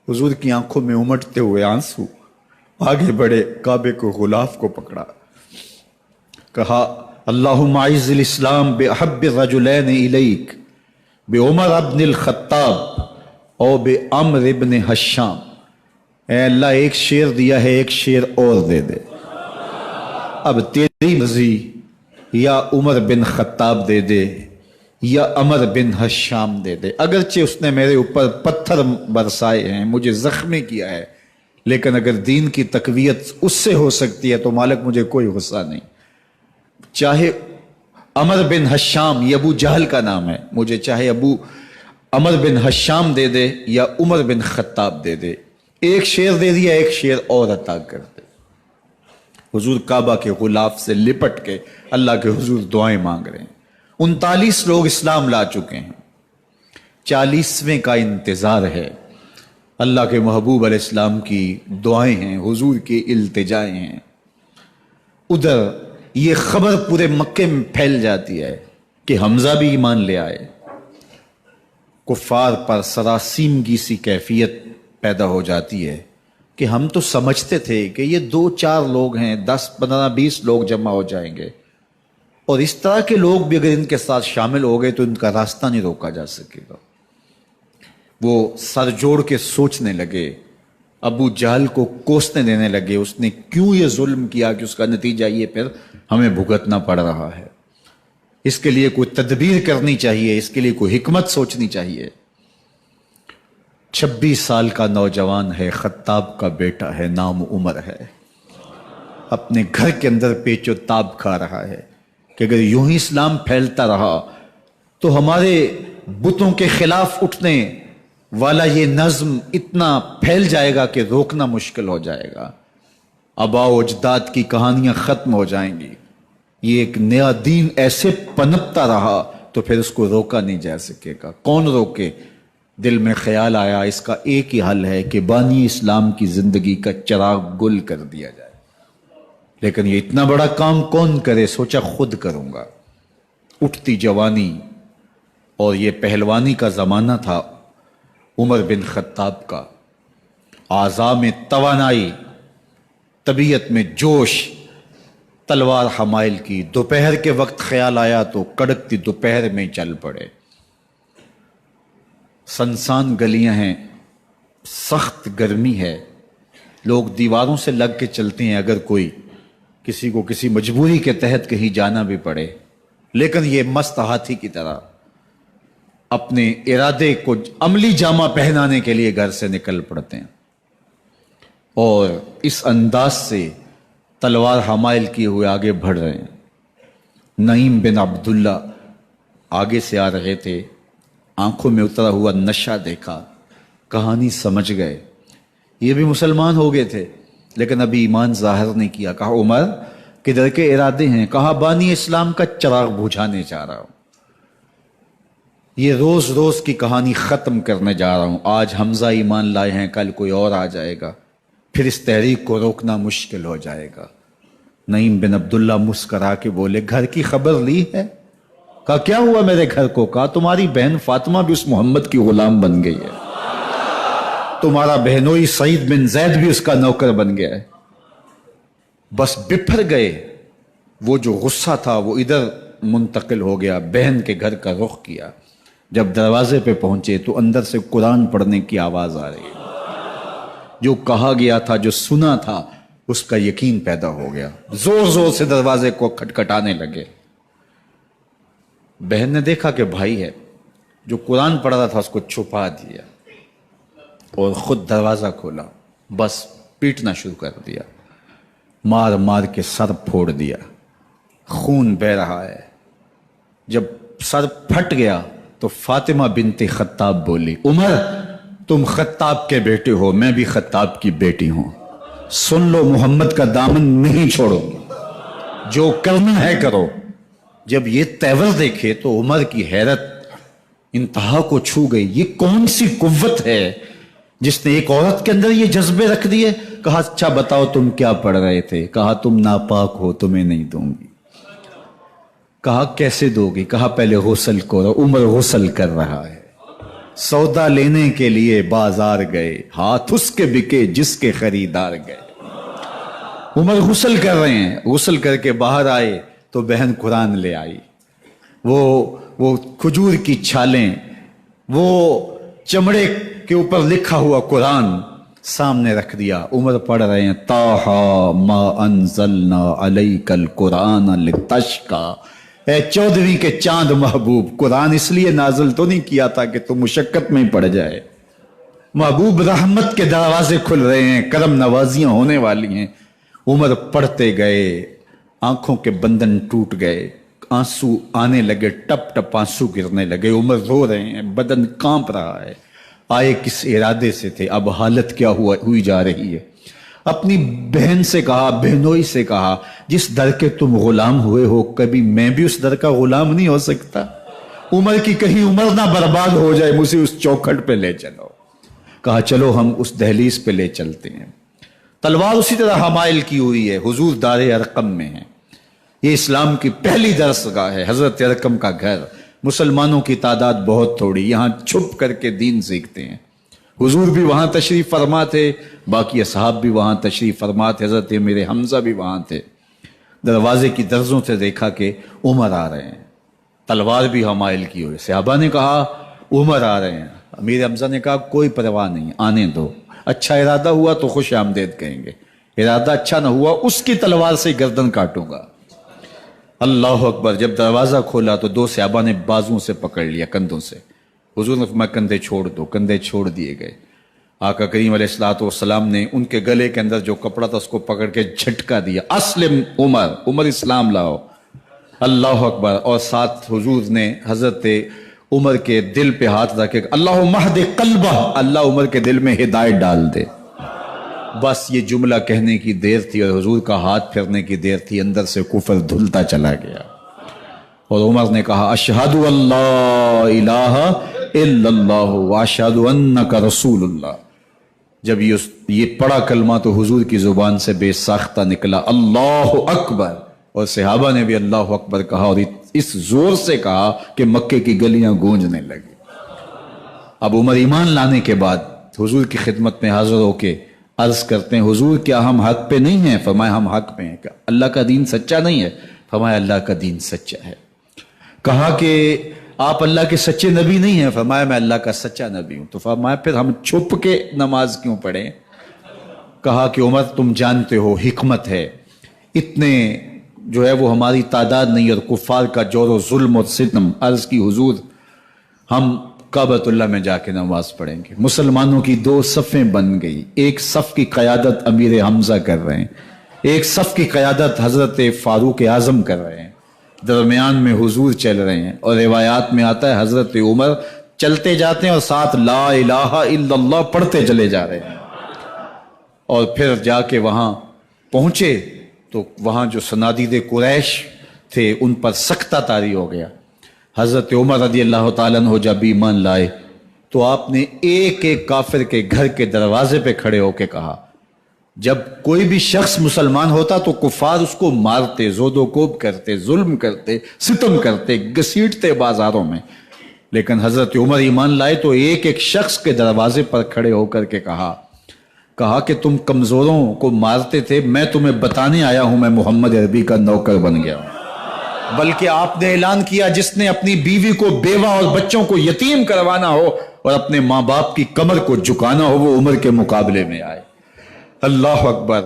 हुजूर की आंखों में उमड़ते हुए आंसू, आगे बढ़े, काबे को गुलाफ को पकड़ा, कहा अल्लाहुम्मा अइज़्ज़िल इस्लाम बिअहब्बि रजुलैन इलैक बिउमर इब्निल खत्ताब और बिअम्र इब्न हश्शाम। ऐ अल्लाह, एक शेर दिया है, एक शेर और दे दे। अब तेरी मर्जी, या उमर बिन खत्ताब दे दे या अमर बिन हश्शाम दे दे। अगरचे उसने मेरे ऊपर पत्थर बरसाए हैं, मुझे जख्मी किया है, लेकिन अगर दीन की तकवीयत उससे हो सकती है तो मालिक मुझे कोई गुस्सा नहीं। चाहे अमर बिन हश्शाम, ये अबू जहल का नाम है, मुझे चाहे अबू अमर बिन हश्शाम दे दे या उमर बिन खत्ताब दे दे। एक शेर दे दिया, एक शेर और अता कर दे। हुजूर काबा के गुलाफ से लिपट के अल्लाह के हुजूर दुआएं मांग रहे हैं। 39 लोग इस्लाम ला चुके हैं, 40वें का इंतजार है। अल्लाह के महबूब अलैहिस्सलाम की दुआएं हैं, हुजूर की इल्तिजाएं हैं। उधर ये खबर पूरे मक्के में फैल जाती है कि हमजा भी ईमान ले आए। कुफार पर सरासीमगी सी कैफियत पैदा हो जाती है कि हम तो समझते थे कि ये 2-4 लोग हैं, 10, 15, 20 लोग जमा हो जाएंगे, और इस तरह के लोग भी अगर इनके साथ शामिल हो गए तो इनका रास्ता नहीं रोका जा सकेगा। वो सर जोड़ के सोचने लगे, अबू जहल को कोसने देने लगे, उसने क्यों ये जुल्म किया कि उसका नतीजा ये फिर हमें भुगतना पड़ रहा है। इसके लिए कोई तदबीर करनी चाहिए, इसके लिए कोई हिकमत सोचनी चाहिए। 26 साल का नौजवान है, खत्ताब का बेटा है, नाम उमर है, अपने घर के अंदर पेचो ताब खा रहा है कि अगर यूं ही इस्लाम फैलता रहा तो हमारे बुतों के खिलाफ उठने वाला ये नज्म इतना फैल जाएगा कि रोकना मुश्किल हो जाएगा। आबाओ अजदाद की कहानियां खत्म हो जाएंगी। ये एक नया दीन ऐसे पनपता रहा तो फिर उसको रोका नहीं जा सकेगा। कौन रोके? दिल में ख्याल आया, इसका एक ही हल है कि बानी इस्लाम की जिंदगी का चिराग गुल कर दिया जाए। लेकिन ये इतना बड़ा काम कौन करे? सोचा खुद करूंगा। उठती जवानी और ये पहलवानी का जमाना था उमर बिन खत्ताब का। आज़ा में तवानाई, तबीयत में जोश, तलवार हमाइल की। दोपहर के वक्त ख्याल आया तो कड़कती दोपहर में चल पड़े। सनसान गलियां हैं, सख्त गर्मी है, लोग दीवारों से लग के चलते हैं अगर कोई किसी को किसी मजबूरी के तहत कहीं जाना भी पड़े। लेकिन ये मस्त हाथी की तरह अपने इरादे को अमली जामा पहनाने के लिए घर से निकल पड़ते हैं और इस अंदाज से तलवार हमाइल किए हुए आगे बढ़ रहे हैं। नईम बिन अब्दुल्ला आगे से आ रहे थे, आंखों में उतरा हुआ नशा देखा, कहानी समझ गए। ये भी मुसलमान हो गए थे लेकिन अभी ईमान जाहिर नहीं किया। कहा उमर किधर के इरादे हैं? कहा बानी इस्लाम का चिराग बुझाने जा रहा हूं, ये रोज रोज की कहानी खत्म करने जा रहा हूं। आज हमजा ईमान लाए हैं, कल कोई और आ जाएगा, फिर इस तहरीक को रोकना मुश्किल हो जाएगा। नईम बिन अब्दुल्ला मुस्करा के बोले घर की खबर ली है? कहा क्या हुआ मेरे घर को? कहा तुम्हारी बहन फातिमा भी उस मोहम्मद की गुलाम बन गई है, तुम्हारा बहनोई सईद बिन जैद भी उसका नौकर बन गया है। बस बिफर गए। वो जो गुस्सा था वो इधर मुंतकिल हो गया, बहन के घर का रुख किया। जब दरवाजे पे पहुंचे तो अंदर से कुरान पढ़ने की आवाज आ रही है। जो कहा गया था, जो सुना था, उसका यकीन पैदा हो गया। जोर जोर से दरवाजे को खटखटाने लगे। बहन ने देखा कि भाई है, जो कुरान पढ़ रहा था उसको छुपा दिया और खुद दरवाजा खोला। बस पीटना शुरू कर दिया, मार मार के सर फोड़ दिया, खून बह रहा है। जब सर फट गया तो फातिमा बिनते खत्ताब बोली उमर तुम खत्ताब के बेटे हो, मैं भी खत्ताब की बेटी हूं, सुन लो मोहम्मद का दामन नहीं छोड़ूंगी, जो करना है करो। जब ये तेवर देखे तो उमर की हैरत इंतहा को छू गई। ये कौन सी कुव्वत है जिसने एक औरत के अंदर ये जज्बे रख दिए? कहा अच्छा बताओ तुम क्या पढ़ रहे थे? कहा तुम नापाक हो, तुम्हें नहीं दूंगी। कहा कैसे दोगी? कहा पहले गुस्ल करो। उमर गुस्ल कर रहा है, سودا لینے کے لیے بازار گئے، ہاتھ اس کے بکے جس کے خریدار گئے۔ عمر غسل کر رہے ہیں، غسل کر کے باہر آئے تو بہن قرآن لے آئی، وہ کھجور کی چھالیں، وہ چمڑے کے اوپر لکھا ہوا قرآن سامنے رکھ دیا۔ عمر پڑھ رہے ہیں طٰہٰ ما انزلنا علیک القرآن لتشقیٰ، اے 14ویں کے چاند محبوب، قرآن اس لیے نازل تو نہیں کیا تھا کہ تم مشقت میں پڑ جائے۔ محبوب رحمت کے دروازے کھل رہے ہیں، کرم نوازیاں ہونے والی ہیں۔ عمر پڑھتے گئے، آنکھوں کے بندن ٹوٹ گئے، آنسو آنے لگے، ٹپ ٹپ آنسو گرنے لگے۔ عمر رو رہے ہیں، بدن کانپ رہا ہے۔ آئے کس ارادے سے تھے، اب حالت کیا ہوئی جا رہی ہے۔ اپنی بہن سے کہا، بہنوئی سے کہا، جس در کے تم غلام ہوئے ہو کبھی میں بھی اس در کا غلام نہیں ہو سکتا؟ عمر کی کہیں عمر نہ برباد ہو جائے، مجھے اس چوکھٹ پہ لے چلو۔ کہا چلو ہم اس دہلیز پہ لے چلتے ہیں۔ تلوار اسی طرح حمائل کی ہوئی ہے، حضور دار ارقم میں ہے۔ یہ اسلام کی پہلی درس گاہ ہے، حضرت ارقم کا گھر۔ مسلمانوں کی تعداد بہت تھوڑی، یہاں چھپ کر کے دین سیکھتے ہیں۔ حضور بھی وہاں تشریف فرما تھے، باقی اصحاب بھی وہاں تشریف فرما تھے، حضرت امیر حمزہ بھی وہاں تھے۔ دروازے کی درزوں سے دیکھا کہ عمر آ رہے ہیں، تلوار بھی حمائل کی ہوئی۔ صحابہ نے کہا عمر آ رہے ہیں، امیر حمزہ نے کہا کوئی پرواہ نہیں، آنے دو، اچھا ارادہ ہوا تو خوش آمدید کہیں گے، ارادہ اچھا نہ ہوا اس کی تلوار سے گردن کاٹوں گا۔ اللہ اکبر۔ جب دروازہ کھولا تو دو صحابہ نے بازوں سے پکڑ لیا، کندھوں سے۔ حضور نے فرمایا کندھے چھوڑ دو، کندھے چھوڑ دیے گئے۔ آقا کریم علیہ الصلوۃ والسلام نے ان کے گلے کے اندر جو کپڑا تھا اس کو پکڑ کے جھٹکا دیا، اسلم عمر، عمر اسلام لاؤ۔ اللہ اکبر۔ اور ساتھ حضور نے حضرت عمر کے دل پہ ہاتھ رکھے، اللہم اہد قلبہ، اللہ عمر کے دل میں ہدایت ڈال دے۔ بس یہ جملہ کہنے کی دیر تھی اور حضور کا ہاتھ پھرنے کی دیر تھی، اندر سے کفر دھلتا چلا گیا۔ اور عمر نے کہا اشہد اللہ الہ الا اللہ واشہد انک رسول اللہ۔ جب یہ پڑا کلمہ تو حضور کی زبان سے بے ساختہ نکلا اللہ اکبر، اور صحابہ نے بھی اللہ اکبر کہا، اور اس زور سے کہا کہ مکے کی گلیاں گونجنے لگی۔ اب عمر ایمان لانے کے بعد حضور کی خدمت میں حاضر ہو کے عرض کرتے ہیں حضور کیا ہم حق پہ نہیں ہیں؟ فرمایا ہم حق پہ ہیں۔ کہ اللہ کا دین سچا نہیں ہے؟ فرمایا اللہ کا دین سچا ہے۔ کہا کہ آپ اللہ کے سچے نبی نہیں ہیں؟ فرمایا میں اللہ کا سچا نبی ہوں۔ تو فرمایا پھر ہم چھپ کے نماز کیوں پڑھیں؟ کہا کہ عمر تم جانتے ہو حکمت ہے، اتنے جو ہے وہ ہماری تعداد نہیں، اور کفار کا جور و ظلم اور ستم۔ عرض کی حضور ہم کعبۃ اللہ میں جا کے نماز پڑھیں گے۔ مسلمانوں کی دو صفیں بن گئی، ایک صف کی قیادت امیر حمزہ کر رہے ہیں، ایک صف کی قیادت حضرت فاروق اعظم کر رہے ہیں، درمیان میں حضور چل رہے ہیں، اور روایات میں آتا ہے حضرت عمر چلتے جاتے ہیں اور ساتھ لا الہ الا اللہ پڑھتے چلے جا رہے ہیں۔ اور پھر جا کے وہاں پہنچے تو وہاں جو صنادید قریش تھے ان پر سختہ طاری ہو گیا۔ حضرت عمر رضی اللہ تعالیٰ عنہ جب ایمان لائے تو آپ نے ایک ایک کافر کے گھر کے دروازے پہ کھڑے ہو کے کہا، جب کوئی بھی شخص مسلمان ہوتا تو کفار اس کو مارتے، زود و کوب کرتے، ظلم کرتے، ستم کرتے، گھسیٹتے بازاروں میں، لیکن حضرت عمر ایمان لائے تو ایک ایک شخص کے دروازے پر کھڑے ہو کر کے کہا کہ تم کمزوروں کو مارتے تھے، میں تمہیں بتانے آیا ہوں میں محمد عربی کا نوکر بن گیا ہوں۔ بلکہ آپ نے اعلان کیا جس نے اپنی بیوی کو، بیوہ اور بچوں کو یتیم کروانا ہو اور اپنے ماں باپ کی کمر کو جھکانا ہو وہ عمر کے مقابلے میں آئے۔ اللہ اکبر۔